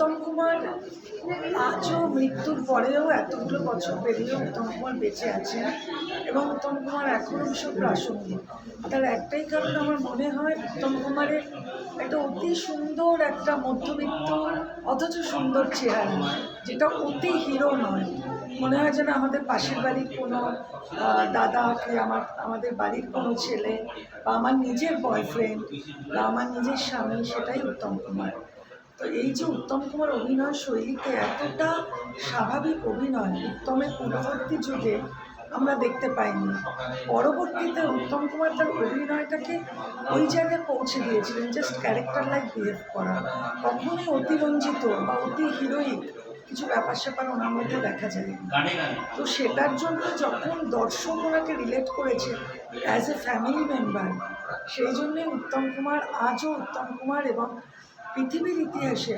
উত্তম কুমার আজও মৃত্যুর পরেও এতগুলো বছর পেরিয়েও উত্তম কুমার বেঁচে আছেন এবং উত্তম কুমার এখনও ভীষণ প্রাসঙ্গিক। তার একটাই কারণ আমার মনে হয় উত্তম কুমারের একটা অতি সুন্দর একটা মধ্যবিত্ত অথচ সুন্দর চেহারা, যেটা অতি হিরো নয়। মনে হয় যেন আমাদের পাশের বাড়ির কোনো দাদাকে আমাদের বাড়ির কোনো ছেলে বা আমার নিজের বয়ফ্রেন্ড বা আমার নিজের স্বামী, সেটাই উত্তম কুমার। তো এই যে উত্তম কুমার অভিনয় শৈলীতে এতটা স্বাভাবিক অভিনয় উত্তমের পূর্ববর্তী যুগে আমরা দেখতে পাইনি। পরবর্তীতে উত্তম কুমার তার অভিনয়টাকে ওই জায়গায় পৌঁছে দিয়েছিলেন, জাস্ট ক্যারেক্টার লাইক বিহেভ করা। কখনোই অতিরঞ্জিত বা অতি হিরোইক কিছু ব্যাপার স্যাপার ওনার মধ্যে দেখা যায়। তো সেটার জন্য যখন দর্শক ওনাকে রিলেট করেছে অ্যাজ এ ফ্যামিলি মেম্বার, সেই জন্যে উত্তম কুমার আজও উত্তম কুমার এবং পৃথিবীর ইতিহাসে